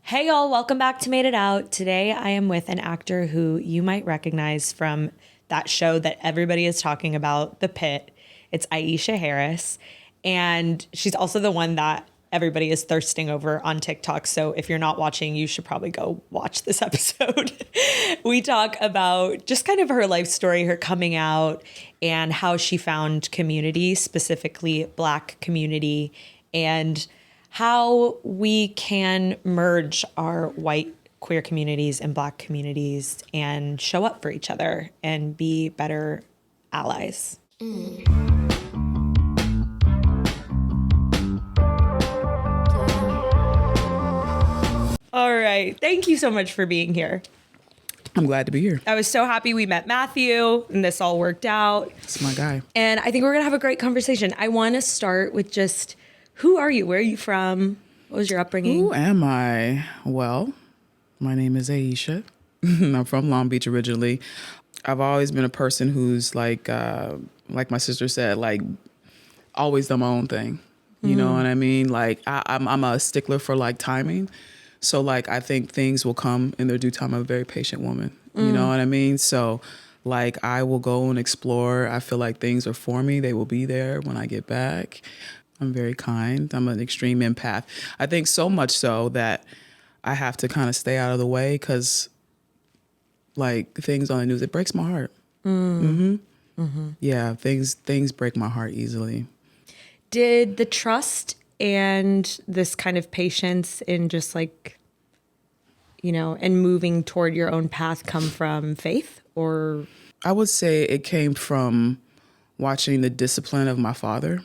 Hey y'all, welcome back to Made It Out. Today I am with an actor who you might recognize from that show that everybody is talking about, The Pitt. It's Ayesha Harris, and she's also the one that everybody is thirsting over on TikTok. So if you're not watching, you should probably go watch this episode. We talk about just kind of her life story, her coming out, and how she found community, specifically Black community, and how we can merge our white queer communities and Black communities and show up for each other and be better allies. All right. Thank you so much for being here. I'm glad to be here. I was so happy we met Matthew and this all worked out. It's my guy. And I think we're going to have a great conversation. I want to start with just, who are you? Where are you from? What was your upbringing? Who am I? Well, my name is Aisha. I'm from Long Beach originally. I've always been a person who's like my sister said, like always done my own thing. You know what I mean? Like I'm a stickler for like timing. So like I think things will come in their due time. I'm a very patient woman. You know what I mean? So like I will go and explore. I feel like things are for me. They will be there when I get back. I'm very kind. I'm an extreme empath. I think so much so that I have to kind of stay out of the way because like things on the news, it breaks my heart. Yeah, things break my heart easily. Did the trust and this kind of patience in just like, you know, and moving toward your own path come from faith or? I would say it came from watching the discipline of my father.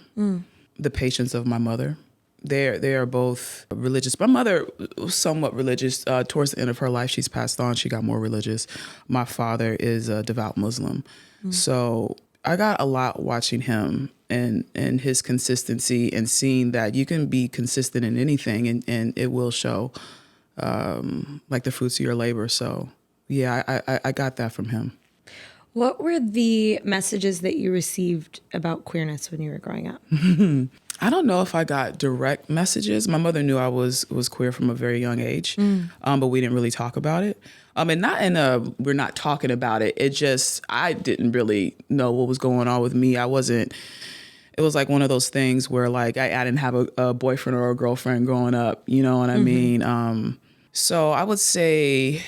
The patience of my mother. They are both religious. My mother was somewhat religious. Towards the end of her life, she's passed on. She got more religious. My father is a devout Muslim. So I got a lot watching him and his consistency and seeing that you can be consistent in anything and it will show like the fruits of your labor. So yeah, I got that from him. What were the messages that you received about queerness when you were growing up? I don't know if I got direct messages. My mother knew I was queer from a very young age, but we didn't really talk about it. And not in a, we're not talking about it. It just, I didn't really know what was going on with me. It was like one of those things where like I didn't have a boyfriend or a girlfriend growing up, you know what I mean? So I would say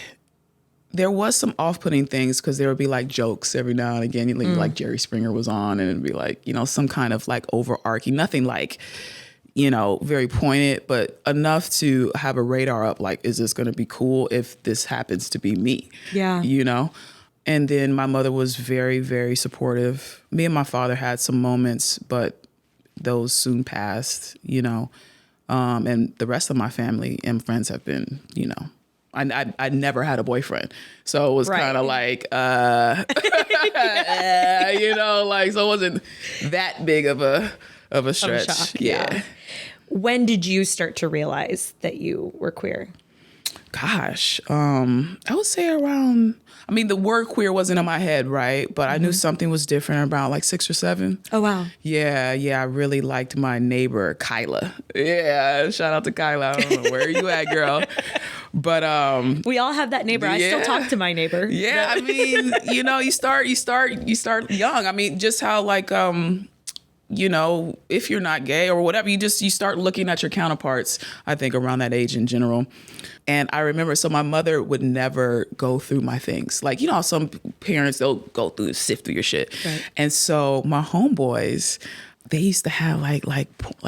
there was some off-putting things because there would be like jokes every now and again. Like Jerry Springer was on and it'd be like, you know, some kind of like overarching, nothing like, you know, very pointed, but enough to have a radar up. Like, is this going to be cool if this happens to be me? Yeah. You know? And then my mother was very, very supportive. Me and my father had some moments, but those soon passed, you know? And the rest of my family and friends have been, you know, I never had a boyfriend. So it was kind of like, you know, like, so it wasn't that big of a stretch. Shock, yeah. When did you start to realize that you were queer? Gosh, I would say around, I mean, the word queer wasn't in my head, right? But I knew something was different around like 6 or 7. Oh, wow. Yeah. I really liked my neighbor, Kyla. Yeah, shout out to Kyla. I don't know where you at, girl. But we all have that neighbor. I still talk to my neighbor. Yeah, I mean, you know, you start young. I mean, just how like you know, if you're not gay or whatever, you start looking at your counterparts, I think, around that age in general. And I remember, so my mother would never go through my things. Like, you know, some parents, they'll go through, sift through your shit. Right. And so my homeboys, they used to have like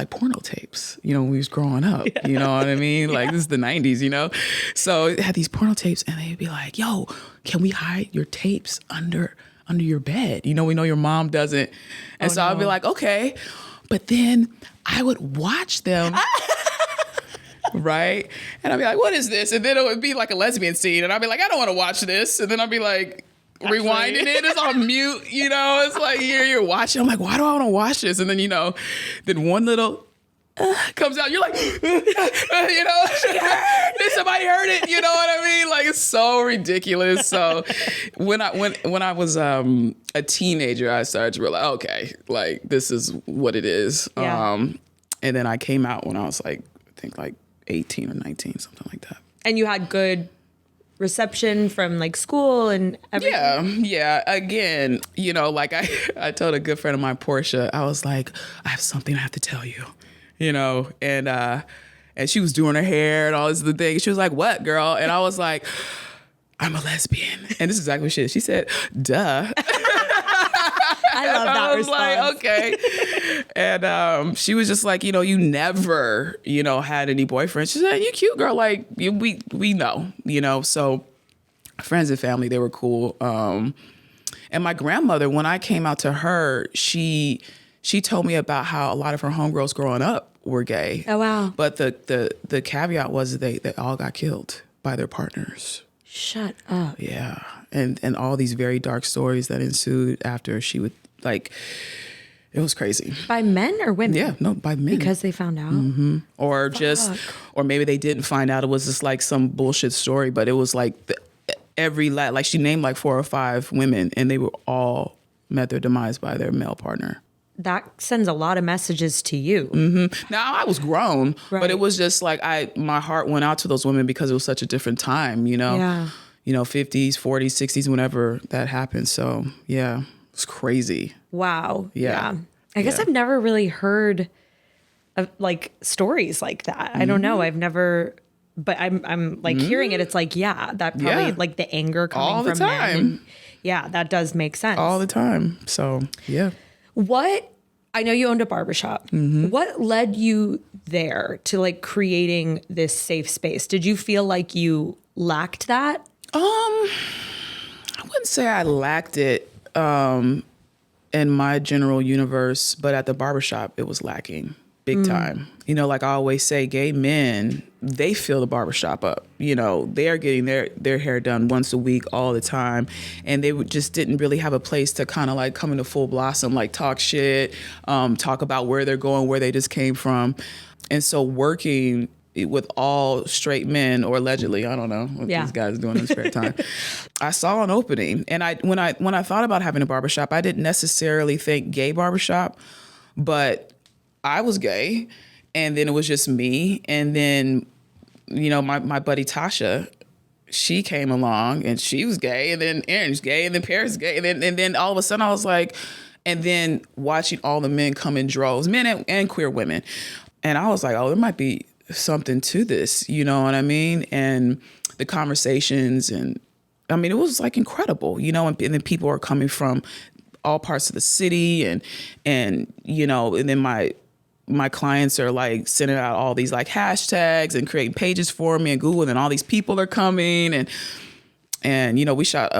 porno tapes, you know, when we was growing up, you know what I mean? Like, this is the 90s, you know? So it had these porno tapes and they'd be like, yo, can we hide your tapes under your bed? You know, we know your mom doesn't. And so I'd be like, okay. But then I would watch them. Right? And I'd be like, what is this? And then it would be like a lesbian scene. And I'd be like, I don't want to watch this. And then I'd be like, rewinding it. It's on mute, you know? It's like, you're watching. I'm like, why do I want to watch this? And then, you know, then one little comes out. You're like, you know, somebody heard it. You know what I mean? Like, it's so ridiculous. So when I was a teenager, I started to realize, okay, like, this is what it is. Yeah. And then I came out when I was like, I think like 18 or 19, something like that. And you had good reception from like school and everything? Yeah. Again, you know, like I told a good friend of mine, Portia, I was like, I have something I have to tell you, you know, and she was doing her hair and all this other thing. She was like, what, girl? And I was like, I'm a lesbian. And this is exactly what she said. Duh. I love that I was response. like, okay. And she was just like, you know, you never, you know, had any boyfriends. She said, you cute, girl. Like, we know, you know. So friends and family, they were cool. And my grandmother, when I came out to her, she told me about how a lot of her homegirls growing up were gay. Oh, wow. But the caveat was they all got killed by their partners. Shut up. Yeah. And all these very dark stories that ensued after she would, like, it was crazy. By men or women? Yeah, no, by men. Because they found out? Mm-hmm. Or maybe they didn't find out. It was just like some bullshit story, but it was like like she named like 4 or 5 women and they were all met their demise by their male partner. That sends a lot of messages to you. Mm-hmm. Now I was grown, right. But it was just like my heart went out to those women because it was such a different time, you know? Yeah. You know, 50s, 40s, 60s, whenever that happened. So yeah, it's crazy. Wow. Yeah. I guess I've never really heard of like stories like that. I don't know. I've never, but I'm like hearing it. It's like, yeah, that probably like the anger coming all the from time. men. And yeah, that does make sense. All the time. So yeah. I know you owned a barbershop. Mm-hmm. What led you there to like creating this safe space? Did you feel like you lacked that? I wouldn't say I lacked it in my general universe, but at the barbershop, it was lacking big time. You know, like I always say, gay men, they fill the barbershop up. You know, they're getting their hair done once a week all the time. And they just didn't really have a place to kind of like come into full blossom, like talk shit, talk about where they're going, where they just came from. And so working with all straight men, or allegedly, I don't know what these guys are doing in their spare time. I saw an opening, and when I thought about having a barbershop, I didn't necessarily think gay barbershop, but I was gay, and then it was just me, and then you know my buddy Tasha, she came along, and she was gay, and then Aaron's gay, and then Paris gay, and then all of a sudden I was like, and then watching all the men come in droves, men and queer women, and I was like, oh, there might be something to this, you know what I mean? And the conversations, and I mean, it was like incredible, you know, and then people are coming from all parts of the city, and you know, and then my clients are like sending out all these like hashtags and creating pages for me and Google, and then all these people are coming, and you know, we shot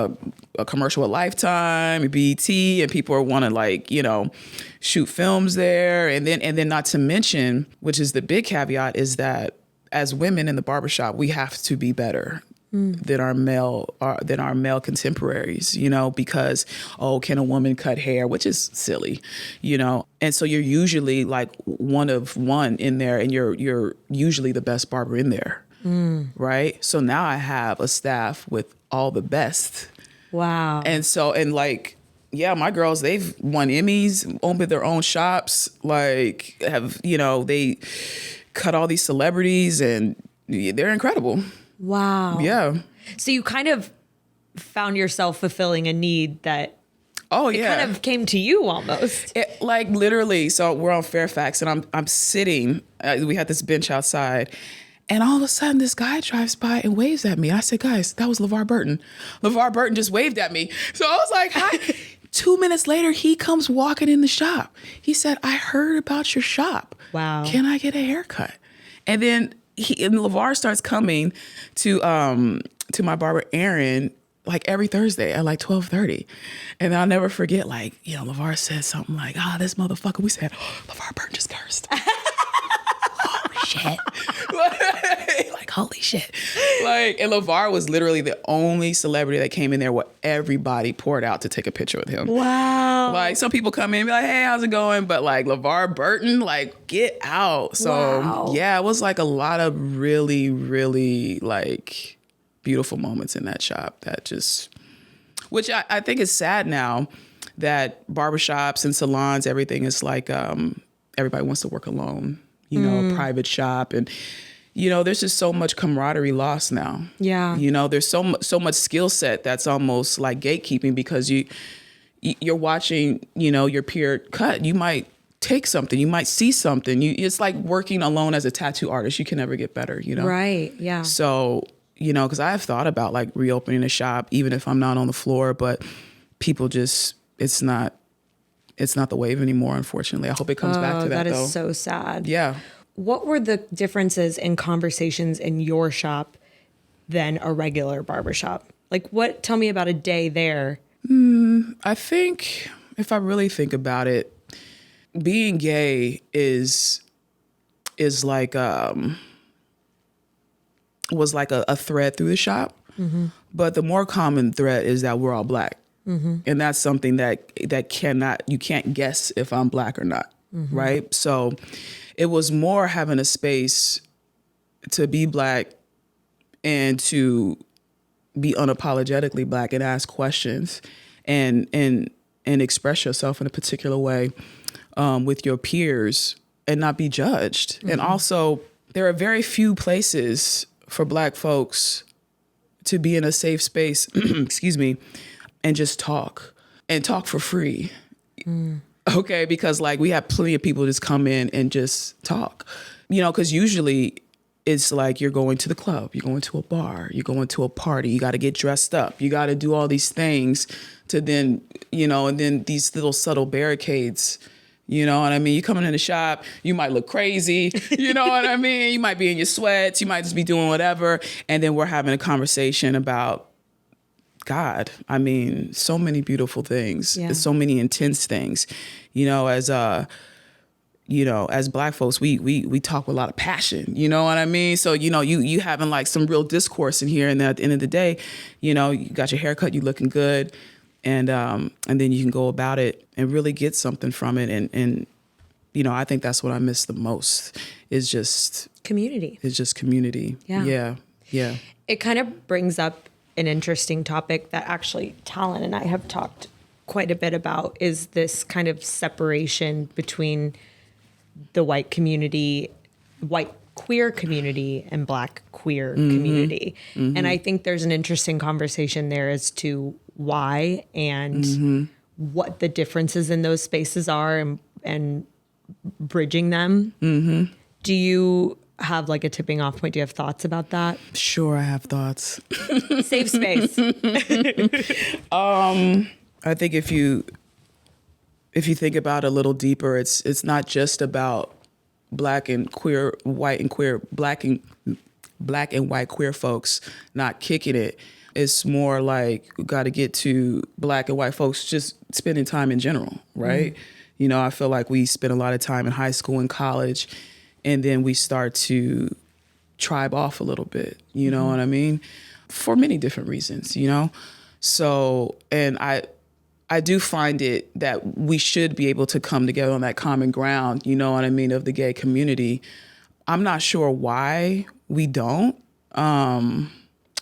a commercial with Lifetime and BET, and people want to like, you know, shoot films there. And then not to mention, which is the big caveat, is that as women in the barbershop, we have to be better than our male contemporaries, you know, because, oh, can a woman cut hair, which is silly, you know? And so you're usually like one of one in there, and you're usually the best barber in there. Right? So now I have a staff with all the best. Wow. And so, and like, yeah, my girls, they've won Emmys, opened their own shops, like have, you know, they cut all these celebrities, and they're incredible. Wow. Yeah. So you kind of found yourself fulfilling a need that it kind of came to you almost. Like literally, so we're on Fairfax, and I'm sitting, we had this bench outside, and all of a sudden, this guy drives by and waves at me. I said, guys, that was LeVar Burton. LeVar Burton just waved at me. So I was like, hi. 2 minutes later, he comes walking in the shop. He said, I heard about your shop. Wow. Can I get a haircut? And then LeVar starts coming to my barber, Aaron, like every Thursday at like 12:30. And I'll never forget, like, you know, LeVar said something like, this motherfucker. We said, LeVar Burton just cursed. Shit. Like, holy shit. Like, and LeVar was literally the only celebrity that came in there where everybody poured out to take a picture with him. Wow. Like, some people come in and be like, hey, how's it going? But like LeVar Burton, like, get out. So yeah, it was like a lot of really, really like beautiful moments in that shop that just, which I think is sad now that barbershops and salons, everything is like, everybody wants to work alone. You know, private shop. And, there's just so much camaraderie lost now. Yeah. There's so much skill set that's almost like gatekeeping, because you're watching, your peer cut. You might take something, you might see something. It's like working alone as a tattoo artist. You can never get better, Right. Yeah. So, because I have thought about like reopening a shop, even if I'm not on the floor, but people just, it's not the wave anymore, unfortunately. I hope it comes back to that, That though. is so sad. Yeah. What were the differences in conversations in your shop than a regular barbershop? Like, tell me about a day there. I think if I really think about it, being gay is like was like a thread through the shop. Mm-hmm. But the more common thread is that we're all Black. Mm-hmm. And that's something that you can't guess if I'm Black or not. Mm-hmm. Right. So it was more having a space to be Black and to be unapologetically Black and ask questions and express yourself in a particular way with your peers and not be judged. Mm-hmm. And also, there are very few places for Black folks to be in a safe space, excuse me, and just talk for free. Mm. Okay, because like we have plenty of people just come in and just talk, because usually it's like you're going to the club, you're going to a bar, you're going to a party, you got to get dressed up, you got to do all these things to then, and then these little subtle barricades. You know what I mean? You coming in the shop, you might look crazy. You know what I mean? You might be in your sweats. You might just be doing whatever. And then we're having a conversation about God. I mean, so many beautiful things, so many intense things. As Black folks, we talk with a lot of passion. You know what I mean? So, you having like some real discourse in here. And then at the end of the day, you got your haircut, you looking good. And then you can go about it and really get something from it. And I think that's what I miss the most is just community. Yeah. It kind of brings up an interesting topic that actually Talon and I have talked quite a bit about, is this kind of separation between the white queer community and Black queer community. Mm-hmm. And I think there's an interesting conversation there as to why and what the differences in those spaces are and bridging them. Mm-hmm. Do you have like a tipping off point? Do you have thoughts about that? Sure, I have thoughts. Safe space. I think if you think about it a little deeper, it's not just about Black and queer, white and queer, Black and white queer folks not kicking it. It's more like we got to get to Black and white folks just spending time in general, right? Mm-hmm. I feel like we spend a lot of time in high school and college, and then we start to tribe off a little bit, you know what I mean? For many different reasons, So, and I do find it that we should be able to come together on that common ground, you know what I mean, of the gay community. I'm not sure why we don't.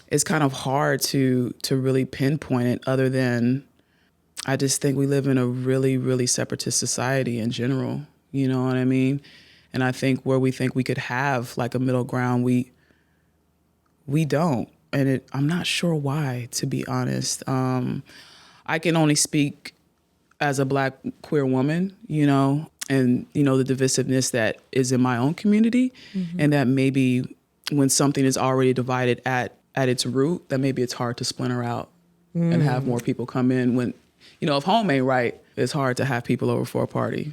It's kind of hard to really pinpoint it, other than I just think we live in a really, really separatist society in general. You know what I mean? And I think where we think we could have like a middle ground, we don't. And I'm not sure why, to be honest. I can only speak as a Black queer woman, and, the divisiveness that is in my own community. Mm-hmm. And that maybe when something is already divided at its root, that maybe it's hard to splinter out and have more people come in when, if home ain't right, it's hard to have people over for a party,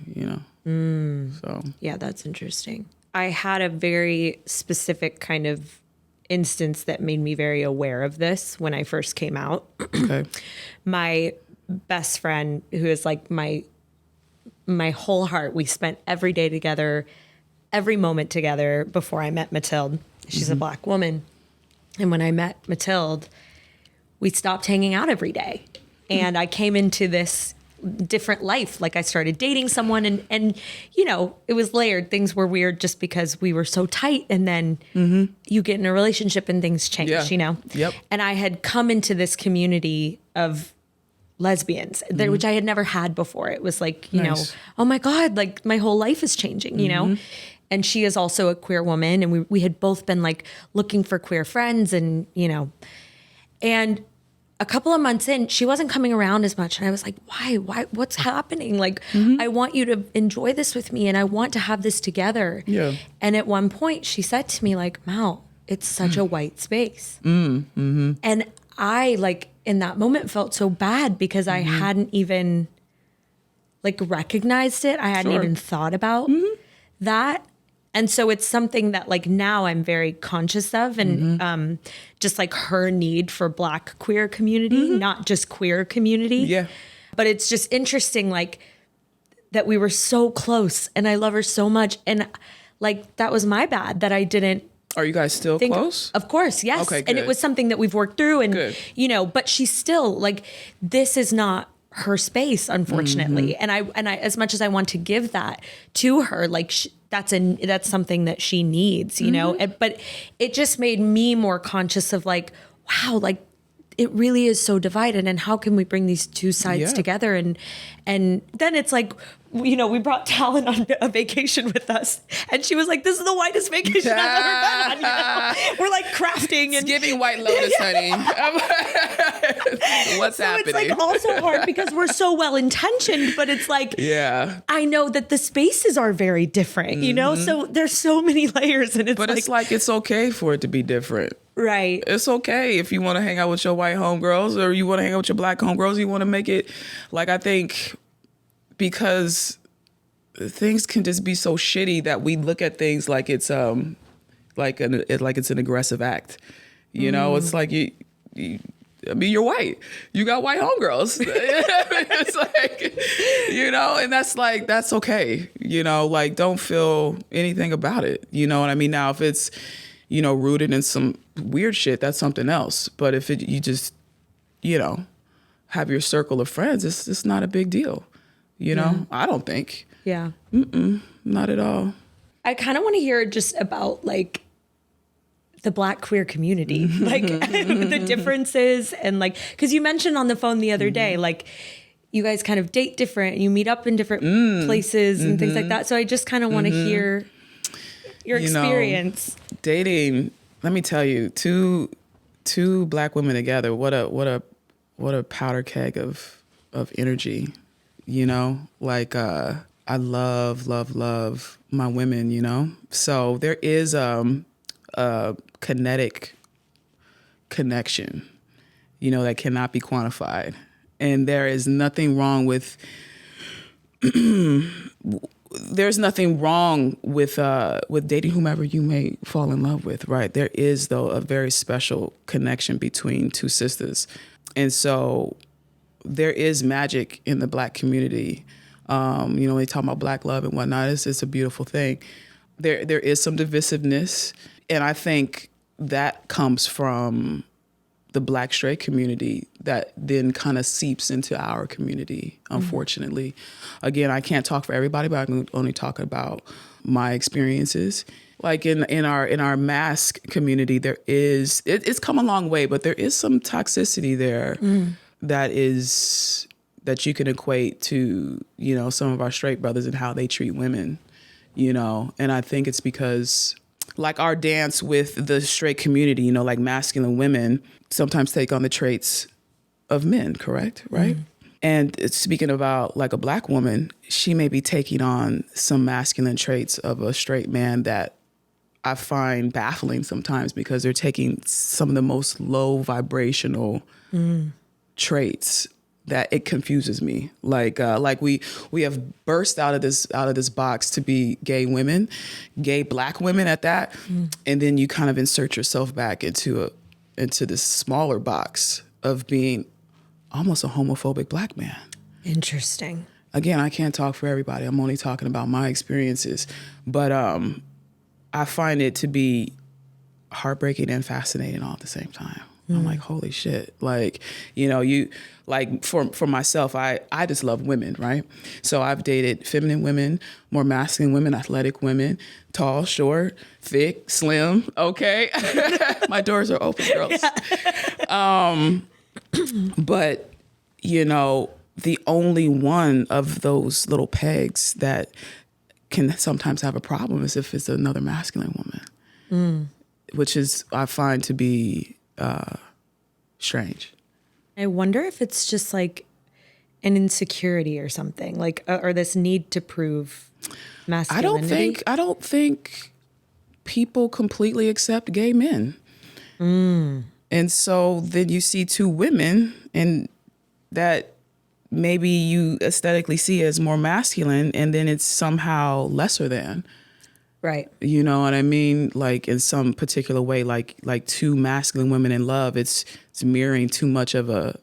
So. Yeah, that's interesting. I had a very specific kind of instance that made me very aware of this when I first came out. Okay. My best friend, who is like my whole heart, we spent every day together, every moment together before I met Mathilde. She's a Black woman. And when I met Mathilde, we stopped hanging out every day. And I came into this different life. Like I started dating someone and it was layered. Things were weird just because we were so tight. And then you get in a relationship and things change, Yep. And I had come into this community of lesbians, which I had never had before. It was like, Nice. oh my God, like my whole life is changing, and she is also a queer woman. And we had both been like looking for queer friends and, and a couple of months in, she wasn't coming around as much. And I was like, why, what's happening? Like, I want you to enjoy this with me and I want to have this together. Yeah. And at one point she said to me like, Mal, it's such a white space. And I like in that moment felt so bad because I hadn't even like recognized it. I hadn't even thought about that. And so it's something that like now I'm very conscious of and just like her need for Black queer community, not just queer community. Yeah. But it's just interesting like that we were so close and I love her so much. And like that was my bad that I didn't. Are you guys still close? Of course, yes. Okay, good. And it was something that we've worked through and, but she's still like, this is not her space, unfortunately. And I, as much as I want to give that to her, like that's something that she needs, but it just made me more conscious of like, wow, like it really is so divided. And how can we bring these two sides together? And then it's like, we brought Talon on a vacation with us and she was like, this is the whitest vacation I've ever been on. We're like crafting and it's giving White Lotus, honey. What's happening? It's like also hard because we're so well intentioned, but it's like, I know that the spaces are very different, so there's so many layers and it's like it's okay for it to be different. Right. It's okay if you want to hang out with your white homegirls or you want to hang out with your Black homegirls. You want to make it like, I think because things can just be so shitty that we look at things like it's like it's an aggressive act. It's like you're white. You got white homegirls. It's like, and that's okay. Like don't feel anything about it. You know what I mean? Now if it's, rooted in some weird shit, that's something else. But if you just, have your circle of friends, it's not a big deal. I don't think. Yeah. Not at all. I kind of want to hear just about like the Black queer community, like the differences and like, because you mentioned on the phone the other day, like you guys kind of date different and you meet up in different places and things like that. So I just kind of want to hear your experience. Dating, let me tell you, two Black women together, what a powder keg of energy. Like I love my women, so there is a kinetic connection, that cannot be quantified. And there is nothing wrong with dating whomever you may fall in love with, right? There is, though, a very special connection between two sisters. And so there is magic in the Black community. When they talk about Black love and whatnot, it's a beautiful thing. There is some divisiveness, and I think that comes from the Black straight community that then kind of seeps into our community, unfortunately. Again, I can't talk for everybody, but I can only talk about my experiences. Like in our mask community, there is, it's come a long way, but there is some toxicity there that you can equate to, some of our straight brothers and how they treat women, and I think it's because like our dance with the straight community, like masculine women sometimes take on the traits of men, correct? Right? And speaking about like a Black woman, she may be taking on some masculine traits of a straight man that I find baffling sometimes because they're taking some of the most low vibrational traits that it confuses me. Like we have burst out of this box to be gay women, gay Black women at that, and then you kind of insert yourself back into this smaller box of being almost a homophobic Black man. Interesting. Again, I can't talk for everybody. I'm only talking about my experiences, but I find it to be heartbreaking and fascinating all at the same time. I'm like, holy shit. Like, you like for myself, I just love women, right? So I've dated feminine women, more masculine women, athletic women, tall, short, thick, slim. Okay. My doors are open, girls. Yeah. But, the only one of those little pegs that can sometimes have a problem is if it's another masculine woman, which is, I find to be strange. I wonder if it's just like an insecurity or something, like, or this need to prove masculinity. I don't think people completely accept gay men. And so then you see two women and that maybe you aesthetically see as more masculine, and then it's somehow lesser than. Right. You know what I mean? Like in some particular way, like two masculine women in love, it's mirroring too much of a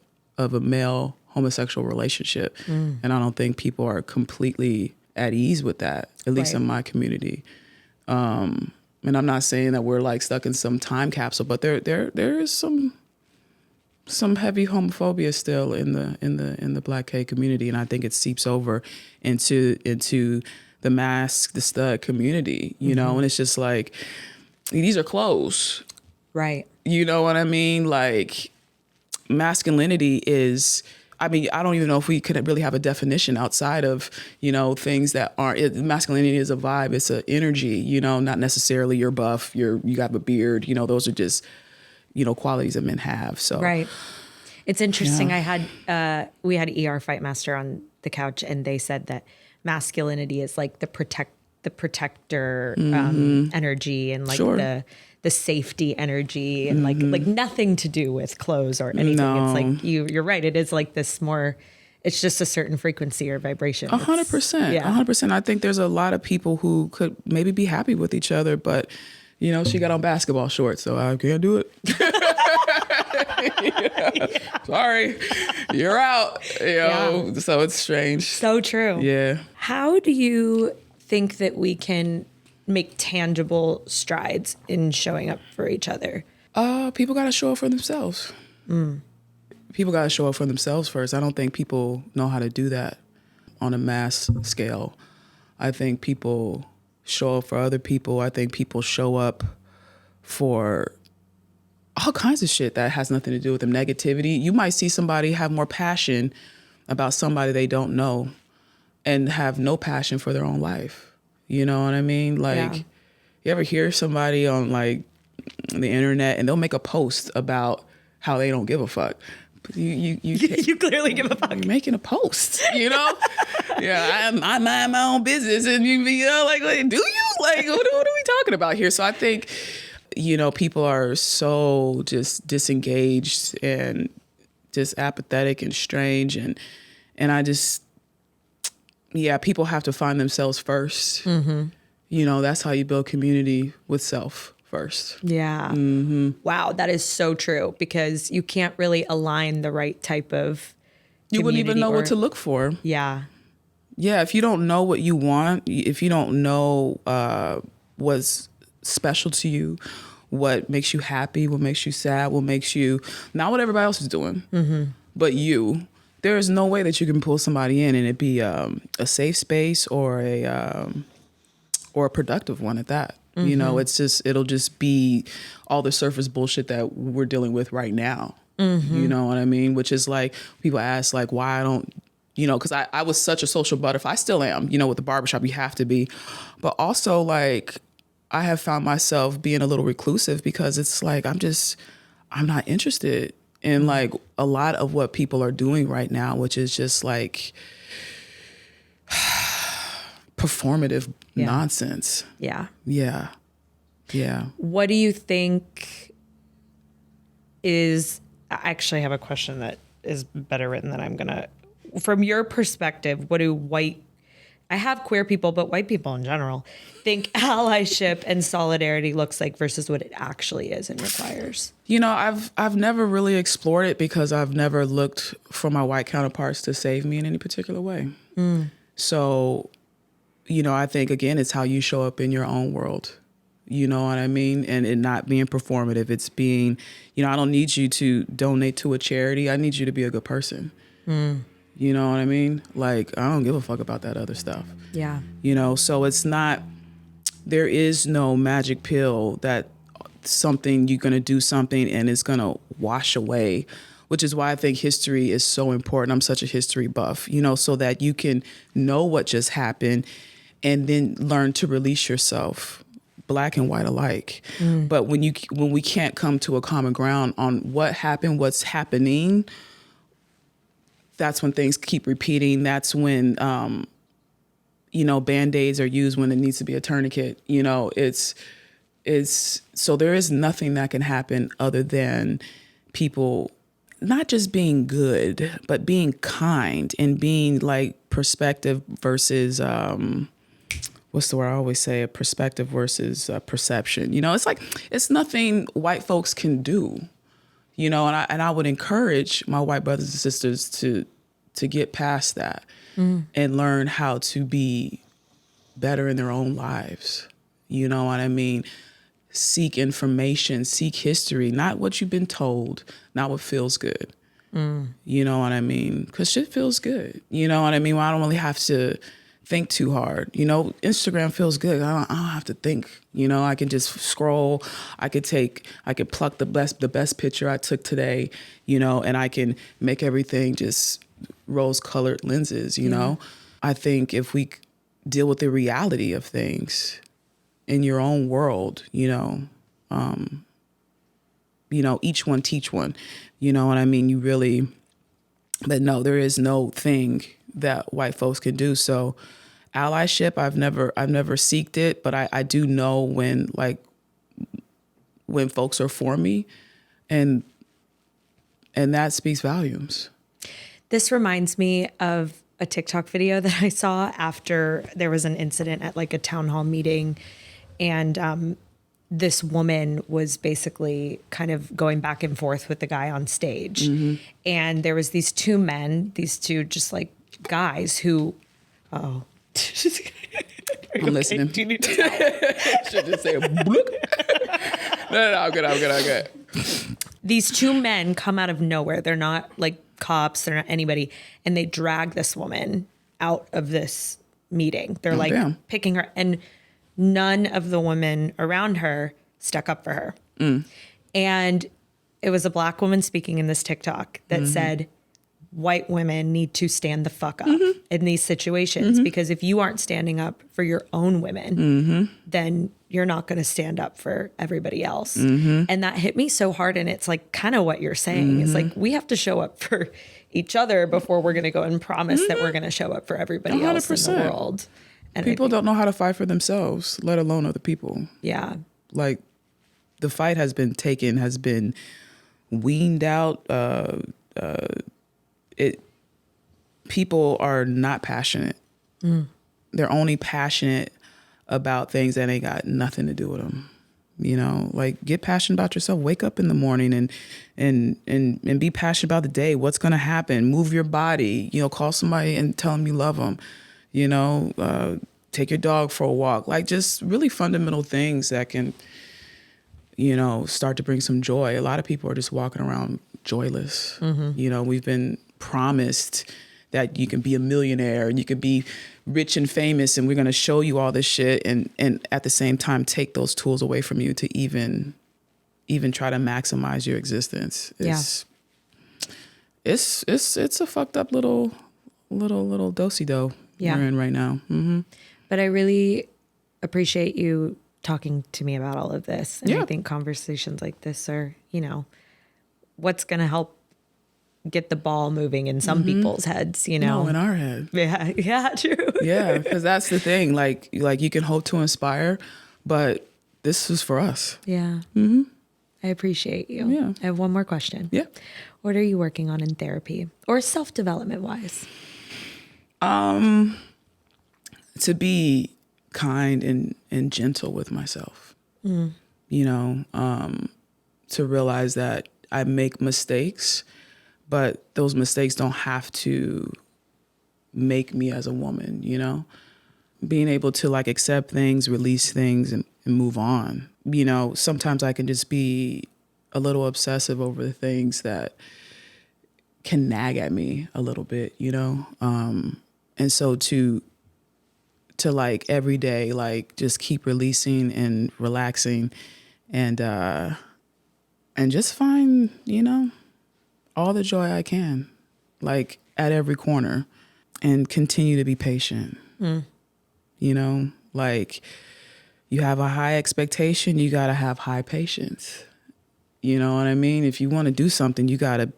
male homosexual relationship. And I don't think people are completely at ease with that, at least in my community. And I'm not saying that we're like stuck in some time capsule, but there is some heavy homophobia still in the Black gay community, and I think it seeps over into the stud community, you know, and it's just like, these are clothes. Right. You know what I mean? Like, masculinity is, I mean, I don't even know if we could really have a definition outside of, you know, things that aren't, masculinity is a vibe, it's an energy, you know, not necessarily you're buff, you got a beard, you know, those are just, you know, qualities that men have. So right. It's interesting. Yeah. We had ER Fight Master on the couch, and they said that masculinity is like the protector energy, and like the safety energy, and like nothing to do with clothes or anything. No. It's like you're right. It is like this more. It's just a certain frequency or vibration. 100%. Yeah. 100%. I think there's a lot of people who could maybe be happy with each other, but you know, she got on basketball shorts, so I can't do it. Yeah. Sorry, you're out. You know, so it's strange. So true. Yeah. How do you think that we can make tangible strides in showing up for each other? People got to show up for themselves. People got to show up for themselves first. I don't think people know how to do that on a mass scale. I think people show up for other people. I think people show up for all kinds of shit that has nothing to do with them. Negativity. You might see somebody have more passion about somebody they don't know and have no passion for their own life. You know what I mean? Like, you ever hear somebody on like the internet and they'll make a post about how they don't give a fuck. You clearly give a fuck. You're making a post, you know? Yeah, I mind my own business, and you know, like, do you? Like, what are we talking about here? So I think, you know, people are so just disengaged and just apathetic and strange, and I just, people have to find themselves first. You know, that's how you build community, with self first. Yeah. Wow, that is so true, because you can't really align the right type of you wouldn't even know what to look for. Yeah. Yeah, if you don't know what you want, if you don't know what's special to you, what makes you happy, what makes you sad, what makes you, not what everybody else is doing, but you, there is no way that you can pull somebody in and it be a safe space or a productive one at that. You know, it'll just be all the surface bullshit that we're dealing with right now. You know what I mean? Which is like, people ask like, why I don't, you know, because I was such a social butterfly. I still am, you know, with the barbershop, you have to be. But also like, I have found myself being a little reclusive, because it's like, I'm not interested in like a lot of what people are doing right now, which is just like performative nonsense. Yeah. What do you think is, I actually have a question that is better written than I'm gonna, from your perspective, what do I have queer people, but white people in general, think allyship and solidarity looks like versus what it actually is and requires? You know, I've never really explored it, because I've never looked for my white counterparts to save me in any particular way. So, you know, I think, again, it's how you show up in your own world. You know what I mean? And it not being performative. It's being, you know, I don't need you to donate to a charity. I need you to be a good person. You know what I mean? Like, I don't give a fuck about that other stuff. Yeah. You know, so it's not, there is no magic pill that something, you're going to do something and it's going to wash away, which is why I think history is so important. I'm such a history buff, you know, so that you can know what just happened and then learn to release yourself, black and white alike. But when we can't come to a common ground on what happened, what's happening, that's when things keep repeating. That's when, Band-Aids are used when it needs to be a tourniquet. So there is nothing that can happen other than people not just being good, but being kind and being like perspective versus, what's the word I always say? A perspective versus perception. It's nothing white folks can do, and I would encourage my white brothers and sisters to get past that and learn how to be better in their own lives. You know what I mean? Seek information, seek history, not what you've been told, not what feels good. You know what I mean? Because shit feels good. You know what I mean? Well, I don't really have to think too hard. Instagram feels good. I don't have to think. I can just scroll. I could pluck the best picture I took today, and I can make everything just rose-colored lenses, I think if we deal with the reality of things in your own world, each one teach one. You know what I mean? But no, there is no thing that white folks can do. So allyship, I've never seeked it, but I do know when folks are for me, and that speaks volumes. This reminds me of a TikTok video that I saw after there was an incident at like a town hall meeting, and this woman was basically kind of going back and forth with the guy on stage. And there was these two just like guys who, I'm listening. Do you need to should just say bloop. No, I'm good. These two men come out of nowhere. They're not like cops, they're not anybody. And they drag this woman out of this meeting. They're picking her, and none of the women around her stuck up for her. And it was a black woman speaking in this TikTok that said, white women need to stand the fuck up in these situations, because if you aren't standing up for your own women, then you're not going to stand up for everybody else. And that hit me so hard. And it's like kind of what you're saying is like, we have to show up for each other before we're going to go and promise that we're going to show up for everybody 100%. Else in the world. And people don't know how to fight for themselves, let alone other people. Yeah. Like the fight has been weaned out. People are not passionate. They're only passionate about things that ain't got nothing to do with them. Like get passionate about yourself. Wake up in the morning and be passionate about the day. What's going to happen? Move your body. Call somebody and tell them you love them. Take your dog for a walk. Like just really fundamental things that can, start to bring some joy. A lot of people are just walking around joyless. We've been promised that you can be a millionaire and you can be rich and famous, and we're going to show you all this shit, and at the same time take those tools away from you to even try to maximize your existence. It's a fucked up little do-si-do we're in right now. But I really appreciate you talking to me about all of this. And I think conversations like this are, what's going to help get the ball moving in some people's heads, No, in our head. Yeah, true. Yeah, because that's the thing. Like you can hope to inspire, but this is for us. Yeah. I appreciate you. Yeah. I have one more question. Yeah. What are you working on in therapy or self-development wise? To be kind and gentle with myself. To realize that I make mistakes, but those mistakes don't have to make me as a woman, being able to like accept things, release things, and move on. Sometimes I can just be a little obsessive over the things that can nag at me a little bit, and so to like every day, like just keep releasing and relaxing and just find, all the joy I can, like at every corner, and continue to be patient. You know, like you have a high expectation, you got to have high patience. You know what I mean? If you want to do something, you gotta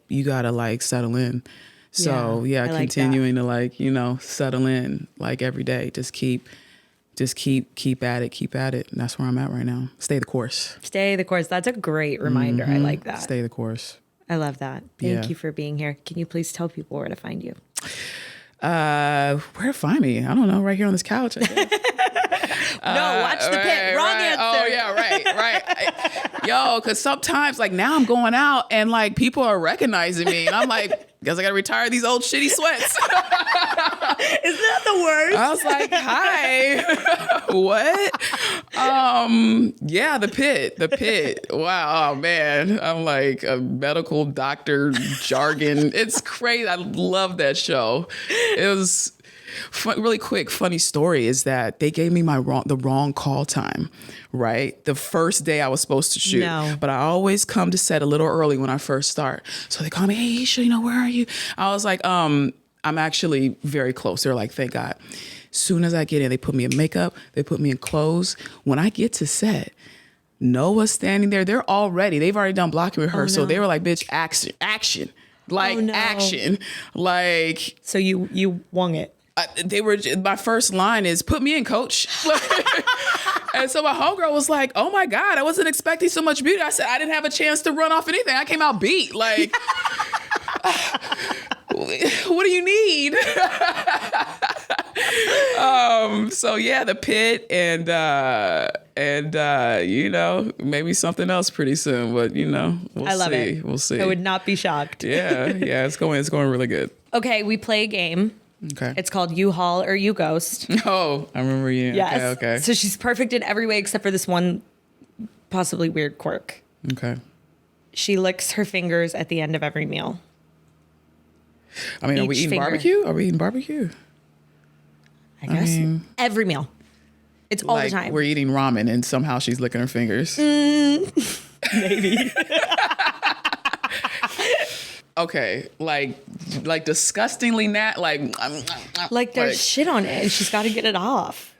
like settle in. So yeah, continuing to like, you know, settle in like every day. Just keep at it. And that's where I'm at right now. Stay the course. Stay the course. That's a great reminder. I like that. Stay the course. I love that. Thank you for being here. Can you please tell people where to find you? Where to find me? I don't know. Right here on this couch. I guess. No, watch the Pit. Wrong answer. Oh yeah, right. Yo, because sometimes like now I'm going out and like people are recognizing me, and I'm like, guess I gotta retire these old shitty sweats. Isn't that the worst? I was like, hi. What? Yeah, the Pit. Wow, oh, man. I'm like a medical doctor jargon. It's crazy. I love that show. It was really quick. Funny story is that they gave me the wrong call time, right? The first day I was supposed to shoot, but I always come to set a little early when I first start. So they call me, hey, Aisha, you know, where are you? I was like, I'm actually very close. They're like, thank God. Soon as I get in, they put me in makeup, they put me in clothes. When I get to set, Noah's standing there. They've already done blocking rehearsal. They were like, bitch, action. Like action. Like. So you wung it. My first line is, put me in, coach. And so my homegirl was like, oh my God, I wasn't expecting so much beauty. I said, I didn't have a chance to run off anything. I came out beat. Like, what do you need? So yeah, the Pit and you know, maybe something else pretty soon, but you know, I love it. We'll see. I would not be shocked. Yeah, it's going really good. Okay, we play a game. Okay. It's called You Haul or You Ghost. Oh, I remember you. Yes. Okay. So she's perfect in every way except for this one possibly weird quirk. Okay. She licks her fingers at the end of every meal. I mean, are we eating barbecue? Are we eating barbecue? I guess. Every meal. It's all the time. We're eating ramen and somehow she's licking her fingers. Maybe. Okay, like disgustingly like there's shit on it and she's got to get it off.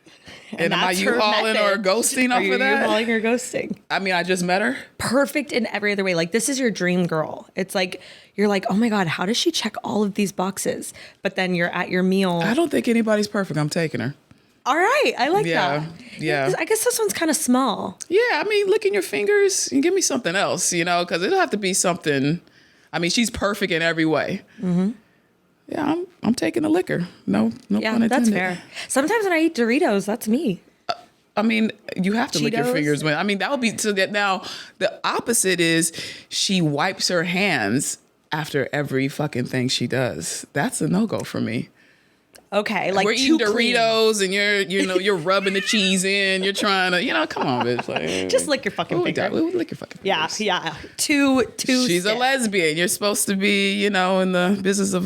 And am I U-hauling or ghosting off of that? Are you U-hauling or ghosting? I mean, I just met her. Perfect in every other way. Like, this is your dream girl. It's like, you're like, oh my God, how does she check all of these boxes? But then you're at your meal. I don't think anybody's perfect. I'm taking her. All right. I like that. Yeah. I guess this one's kind of small. Yeah. I mean, licking your fingers and give me something else, you know, because it'll have to be something. I mean, she's perfect in every way. Mm-hmm. Yeah, I'm taking the liquor. No pun intended. That's fair. Sometimes when I eat Doritos, that's me. I mean, you have to Cheetos? lick your fingers. I mean, that would be so that now the opposite is she wipes her hands after every fucking thing she does. That's a no-go for me. Okay, like we're eating Doritos and you're rubbing the cheese in. You're trying to, come on, bitch. Like, just lick your fucking finger. Lick your fucking fingers. Yeah. Too. She's a lesbian. You're supposed to be, in the business of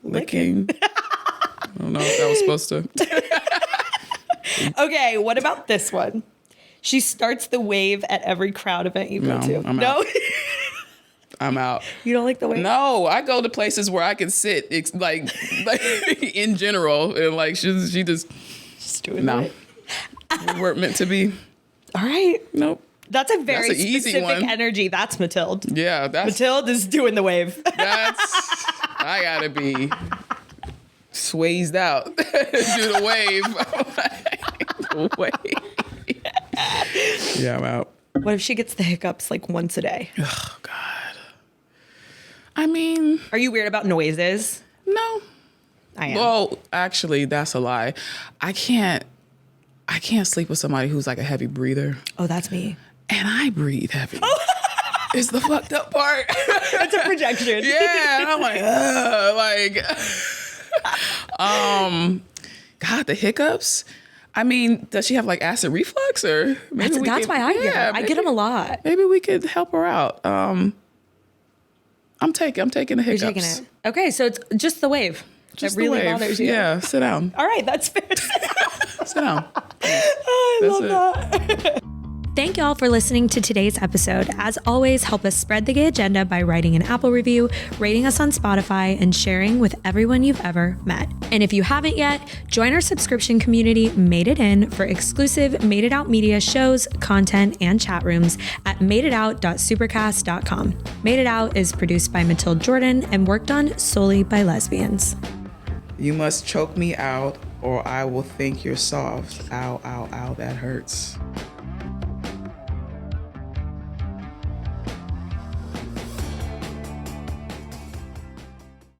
licking. I don't know if that was supposed to. Okay, what about this one? She starts the wave at every crowd event you go to. I'm out. You don't like the wave? No, I go to places where I can sit. It's like in general, and like she just doing it. We weren't meant to be. All right. Nope. That's a very That's an easy specific one. Energy. That's Mathilde. Yeah, Mathilde is doing the wave. I gotta be swayed out. Do the wave. The wave. Yeah, I'm out. What if she gets the hiccups like once a day? Oh God. I mean, are you weird about noises? No, I am. Well, actually, that's a lie. I can't sleep with somebody who's like a heavy breather. Oh, that's me. And I breathe heavy. It's the fucked up part. It's a projection. Yeah, and I'm like, God, the hiccups. I mean, does she have like acid reflux or? That's why I get them. I get them a lot. Maybe we could help her out. I'm taking the hiccups. You're taking it. Okay, so it's just the wave. Just that really the wave. Bothers you. Yeah, sit down. All right, that's fair. Sit down. Oh, I love that. Thank y'all for listening to today's episode. As always, help us spread the gay agenda by writing an Apple review, rating us on Spotify, and sharing with everyone you've ever met. And if you haven't yet, join our subscription community, Made It In, for exclusive Made It Out media shows, content, and chat rooms at madeitout.supercast.com. Made It Out is produced by Matilde Jordan and worked on solely by lesbians. You must choke me out or I will think you're soft. Ow, ow, ow, that hurts.